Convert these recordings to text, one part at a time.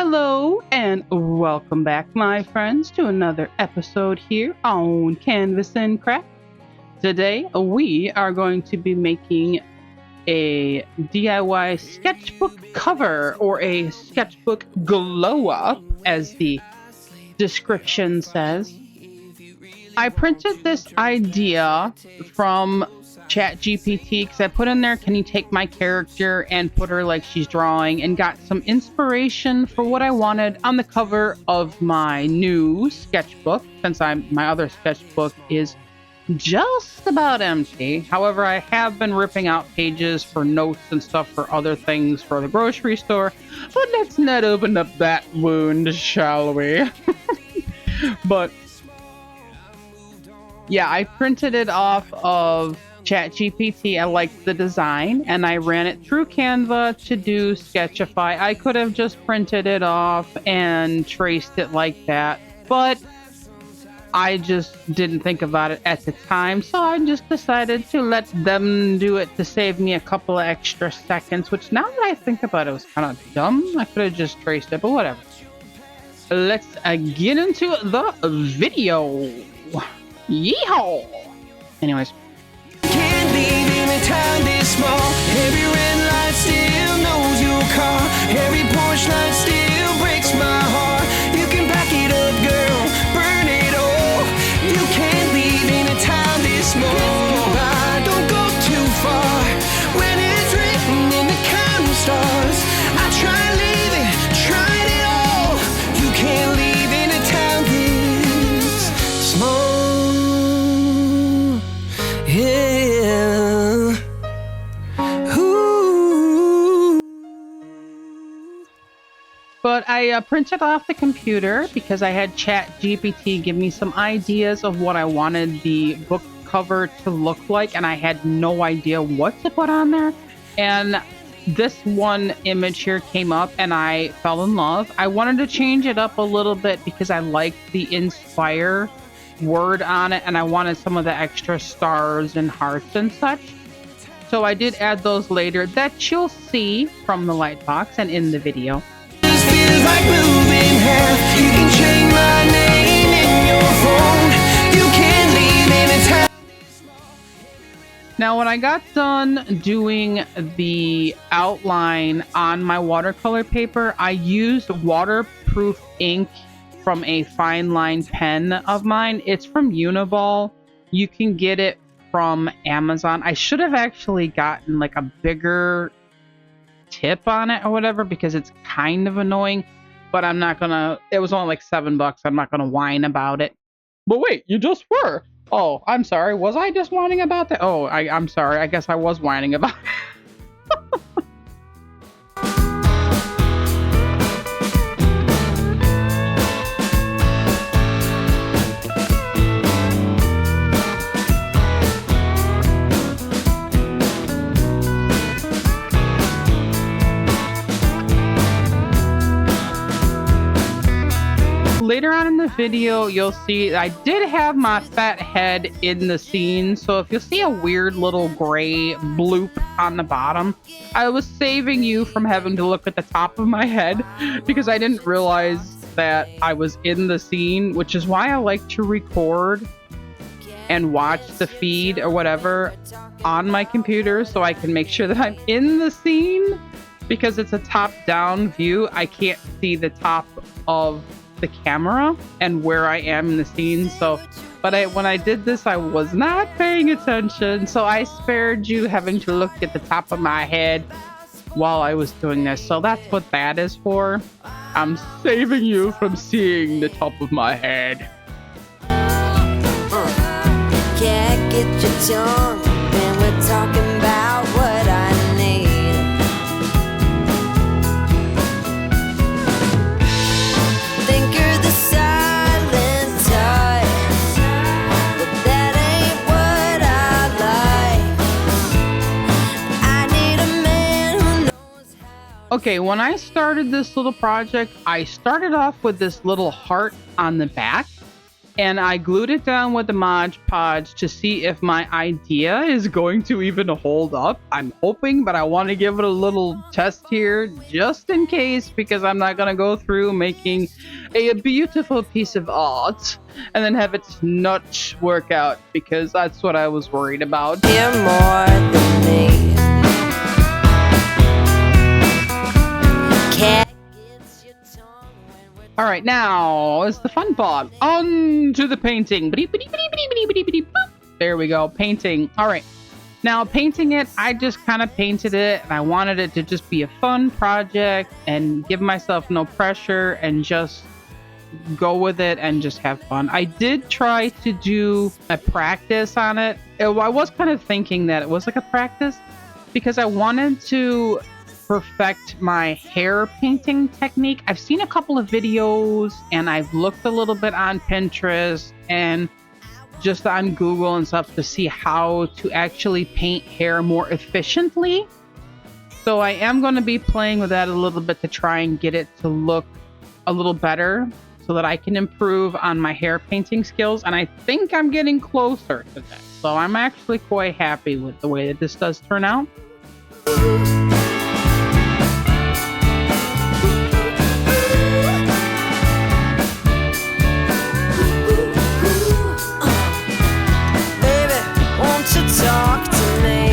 Hello and welcome back, my friends, to another episode here on Canvas and Craft. Today we are going to be making a DIY sketchbook cover, or a sketchbook glow up, as the description says. I printed this idea from ChatGPT because I put in there, can you take my character and put her like she's drawing, and got some inspiration for what I wanted on the cover of my new sketchbook, since my other sketchbook is just about empty. However, I have been ripping out pages for notes and stuff for other things for the grocery store, but let's not open up that wound, shall we? But yeah, I printed it off of ChatGPT. I liked the design and I ran it through Canva to do Sketchify. I could have just printed it off and traced it like that, but I just didn't think about it at the time, so I just decided to let them do it to save me a couple of extra seconds, which, now that I think about it, was kind of dumb. I could have just traced it, but whatever. Let's get into the video. Yeehaw! Anyways. Can't leave in a town this small. Every red light still knows your car. Every porch light still breaks my heart. You can pack it up, girl, burn it all. You can't leave in a town this small. Don't go too far. When it's written in the counting stars, I try leaving, tried it all. You can't leave in a town this small. Yeah. Ooh. But I printed off the computer because I had ChatGPT give me some ideas of what I wanted the book cover to look like, and I had no idea what to put on there. And this one image here came up and I fell in love. I wanted to change it up a little bit because I liked the inspire word on it, and I wanted some of the extra stars and hearts and such. So I did add those later, that you'll see from the lightbox and in the video. This feels like moving half. You can change my name in your phone. You can't leave in a town. Now, when I got done doing the outline on my watercolor paper, I used waterproof ink from a fine line pen of mine. It's from Uniball. You can get it from Amazon. I should have actually gotten like a bigger tip on it or whatever, because it's kind of annoying, but I'm not gonna, it was only like $7. I'm not gonna whine about it. But wait, you just were. Oh, I'm sorry. Was I just whining about that? Oh, I'm sorry. I guess I was whining about it. Later on in the video, you'll see I did have my fat head in the scene, so if you'll see a weird little gray bloop on the bottom, I was saving you from having to look at the top of my head because I didn't realize that I was in the scene, which is why I like to record and watch the feed or whatever on my computer so I can make sure that I'm in the scene, because it's a top-down view. I can't see the top of the camera and where I am in the scene. So, but when I did this, I was not paying attention, so I spared you having to look at the top of my head while I was doing this. So that's what that is for. I'm saving you from seeing the top of my head. Can't get your tongue when we're talking about what I need. Thinker the silent type, but that ain't what I like. I need a man who knows how. Okay, when I started this little project, I started off with this little heart on the back, and I glued it down with the Mod Podge to see if my idea is going to even hold up. I'm hoping, but I want to give it a little test here just in case, because I'm not going to go through making a beautiful piece of art and then have it not work out, because that's what I was worried about. You're more than me. Cat gets your tongue when we're All right, now is the fun part. On to the painting. There we go, painting. All right, now painting it, I just kind of painted it, and I wanted it to just be a fun project and give myself no pressure and just go with it and just have fun. I did try to do a practice on it. I was kind of thinking that it was like a practice because I wanted to perfect my hair painting technique. I've seen a couple of videos and I've looked a little bit on Pinterest and just on Google and stuff to see how to actually paint hair more efficiently. So I am going to be playing with that a little bit to try and get it to look a little better so that I can improve on my hair painting skills. And I think I'm getting closer to that. So I'm actually quite happy with the way that this does turn out. talk to me.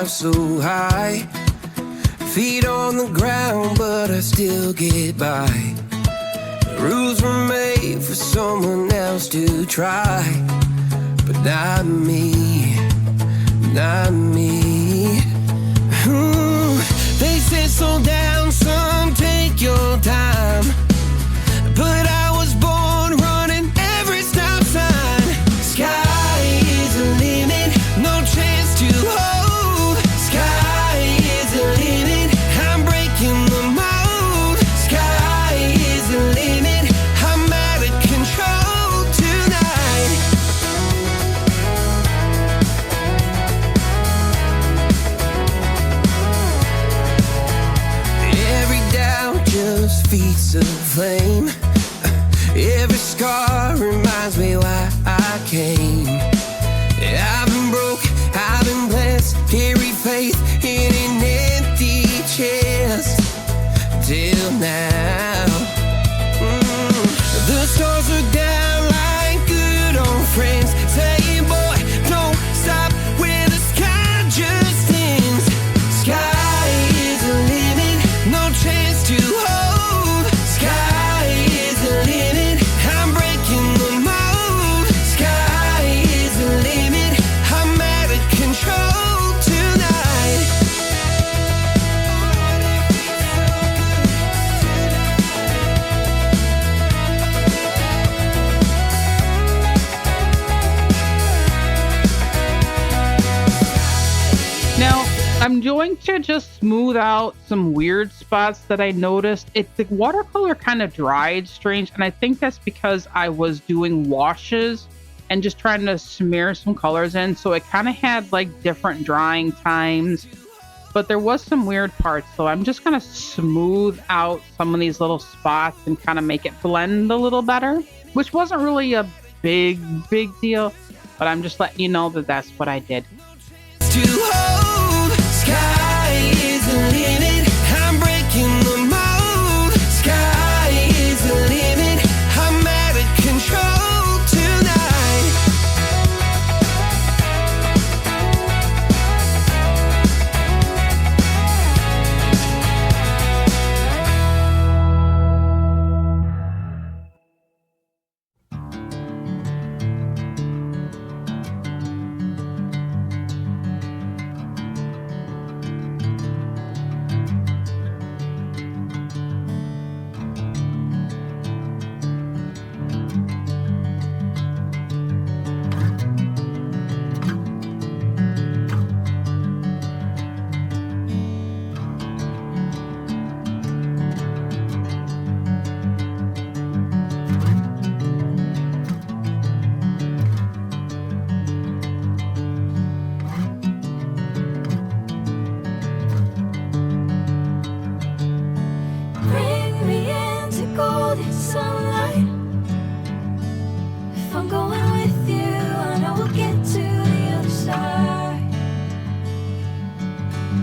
So high, feet on the ground, but I still get by. The rules were made for someone else to try, but not me, not me. They said slow down, son, take your time, but I was born running every stop sign. Sky is the limit, no chance to hold. Feet of flame. Every scar reminds me why I came. I've been broke, I've been blessed, carry faith in an empty chest till now. The stars are down like good old friends, saying, boy, don't stop where the sky just ends. Sky is the limit, no chance to hold. I'm going to just smooth out some weird spots that I noticed. The watercolor kind of dried strange, and I think that's because I was doing washes and just trying to smear some colors in, so it kind of had like different drying times, but there was some weird parts, so I'm just going to smooth out some of these little spots and kind of make it blend a little better, which wasn't really a big deal, but I'm just letting you know that that's what I did. Sky is the limit, I'm breaking the mold. Sky is the limit, I'm out of control tonight.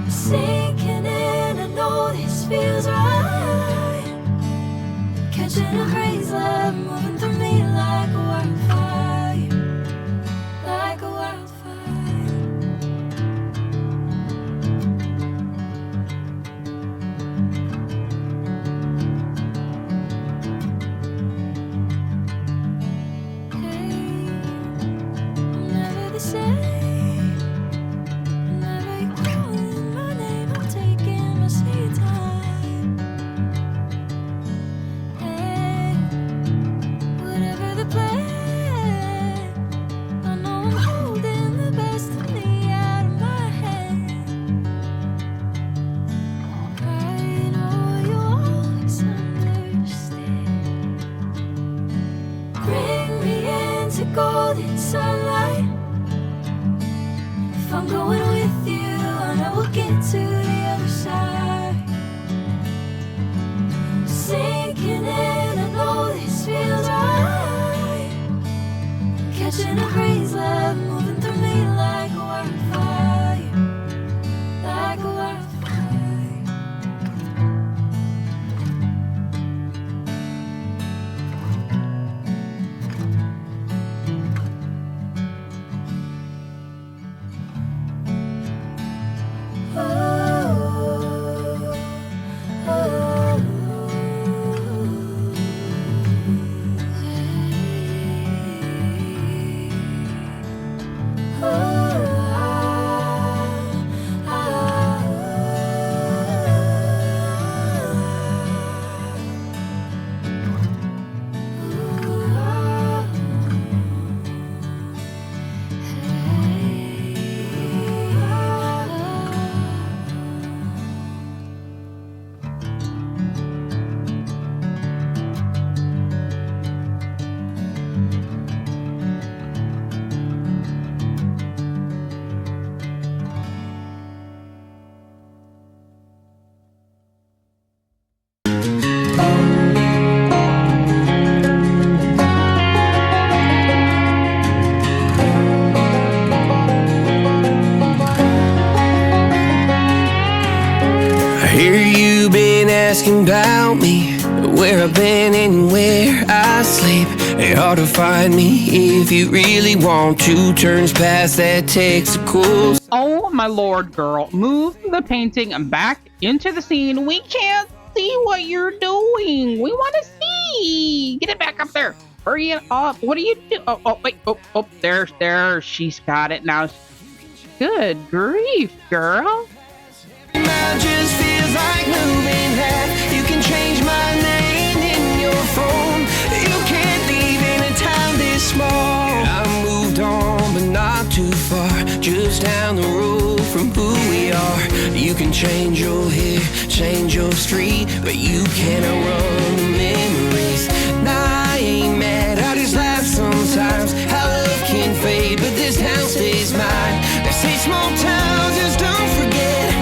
Sinking in, I know this feels right. Catching a breeze, love moving through me like a wildfire, like a wildfire. Hey, I'm never the same. Golden sunlight. If I'm going with you, I know we'll get to the other side. Sinking in, I know this feels right. Catching a breeze, love moving through me like a wildfire, like a wildfire. Hear you been asking about me, where I've been and where I sleep. It's hard to find me if you really want to. Turns past that takes a cool. Oh my lord, girl. Move the painting back into the scene. We can't see what you're doing. We want to see. Get it back up there. Hurry it up. What are you doing? Oh, wait. Oh, there. She's got it now. Good grief, girl. Just feels like moving half. You can change my name in your phone. You can't leave in a town this small. I moved on, but not too far. Just down the road from who we are. You can change your hair, change your street, but you can't outrun the memories. Nah, I ain't mad, I just laugh sometimes. How love can fade, but this town stays mine. They say small towns just don't forget.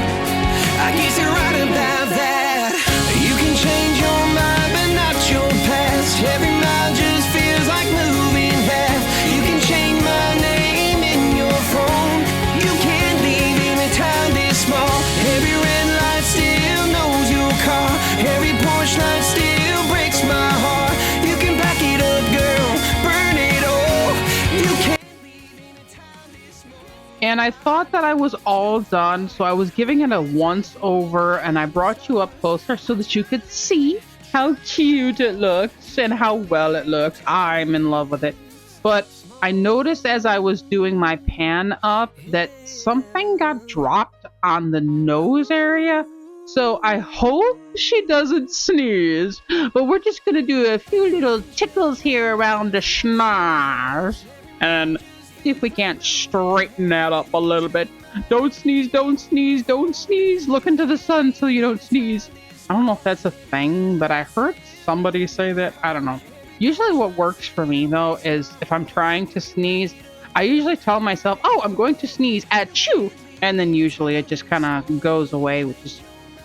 I guess you're right about that. You can change your mind, but not your past. Every mile just feels like moving half. You can change my name in your phone. You can't leave in a town this small. Every red light still knows your car. Every porch light still breaks my heart. You can back it up, girl, burn it all. You can't leave in a town this small. And I thought that I was all done, so I was giving it a once over, and I brought you up closer so that you could see how cute it looks and how well it looks. I'm in love with it. But I noticed as I was doing my pan up that something got dropped on the nose area. So I hope she doesn't sneeze. But we're just going to do a few little tickles here around the schnoz and see if we can't straighten that up a little bit. Don't sneeze, don't sneeze, don't sneeze. Look into the sun so you don't sneeze. I don't know if that's a thing, but I heard somebody say that. I don't know. Usually what works for me, though, is if I'm trying to sneeze, I usually tell myself, oh, I'm going to sneeze at you. And then usually it just kind of goes away, which is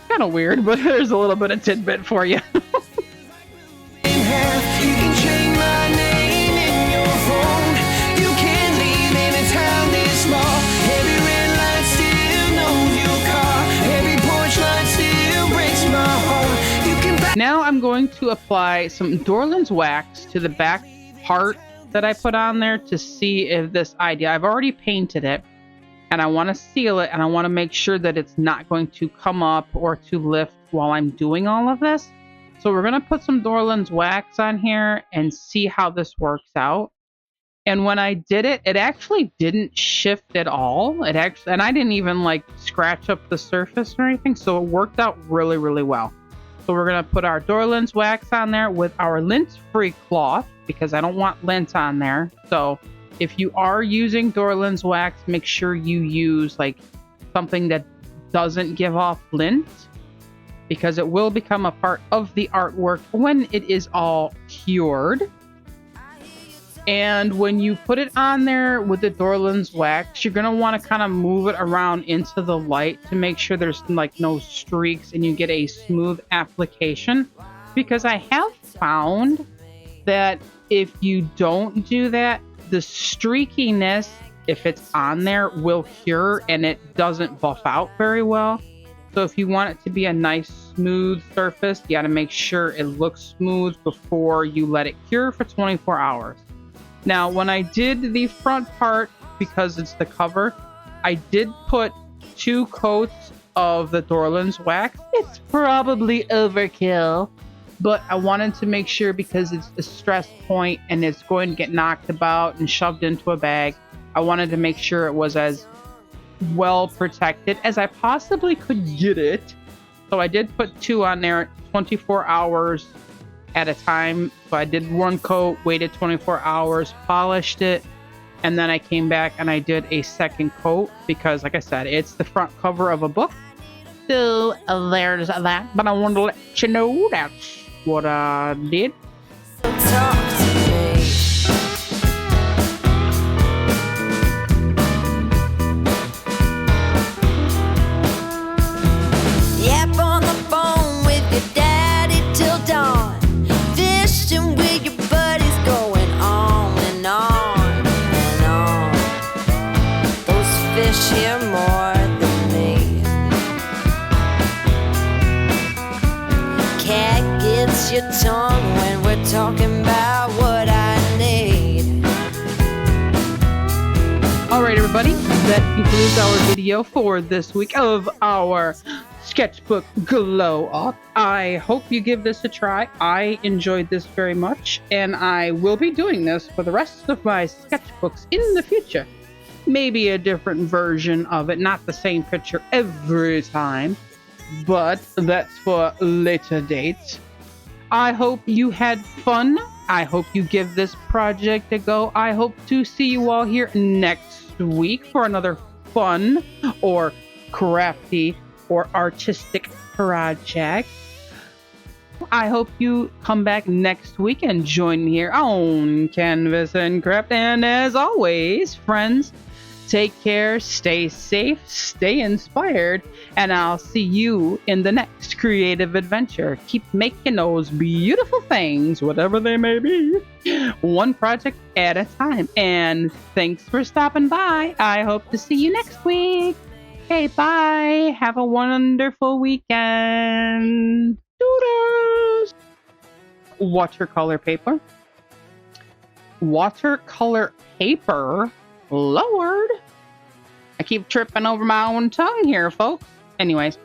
kind of weird, but there's a little bit of tidbit for you. going to apply some Dorland's wax to the back part that I put on there to see if this idea, I've already painted it, and I want to seal it, and I want to make sure that it's not going to come up or to lift while I'm doing all of this. So we're going to put some Dorland's wax on here and see how this works out. And when I did it, it actually didn't shift at all. It actually, and I didn't even like scratch up the surface or anything. So it worked out really, really well. So we're going to put our Dorland's wax on there with our lint-free cloth because I don't want lint on there. So if you are using Dorland's wax, make sure you use like something that doesn't give off lint, because it will become a part of the artwork when it is all cured. And when you put it on there with the Dorland's wax, you're going to want to kind of move it around into the light to make sure there's like no streaks and you get a smooth application. Because I have found that if you don't do that, the streakiness, if it's on there, will cure and it doesn't buff out very well. So if you want it to be a nice smooth surface, you got to make sure it looks smooth before you let it cure for 24 hours. Now, when I did the front part, because it's the cover, I did put 2 coats of the Dorland's wax. It's probably overkill, but I wanted to make sure, because it's a stress point and it's going to get knocked about and shoved into a bag, I wanted to make sure it was as well protected as I possibly could get it. So I did put 2 on there 24 hours at a time. So I did 1 coat, waited 24 hours, polished it, and then I came back and I did a 2nd coat because, like I said, it's the front cover of a book. So there's that. But I wanted to let you know that's what I did. Talk to me. Yap on the phone with your daddy till dawn. Fishing with your buddies, going on and on and on. Those fish hear more than me. Cat gets your tongue when we're talking about what I need. All right, everybody, that concludes our video for this week of our Sketchbook Glow Up. I hope you give this a try. I enjoyed this very much, and I will be doing this for the rest of my sketchbooks in the future. Maybe a different version of it, not the same picture every time, but that's for later dates. I hope you had fun. I hope you give this project a go. I hope to see you all here next week for another fun or crafty or artistic project. I hope you come back next week and join me here on Canvas and Craft. And as always, friends, take care, stay safe, stay inspired, and I'll see you in the next creative adventure. Keep making those beautiful things, whatever they may be, one project at a time. And thanks for stopping by. I hope to see you next week. Okay, bye. Have a wonderful weekend. Doodles. Watercolor paper. Watercolor paper? Lord. I keep tripping over my own tongue here, folks. Anyways.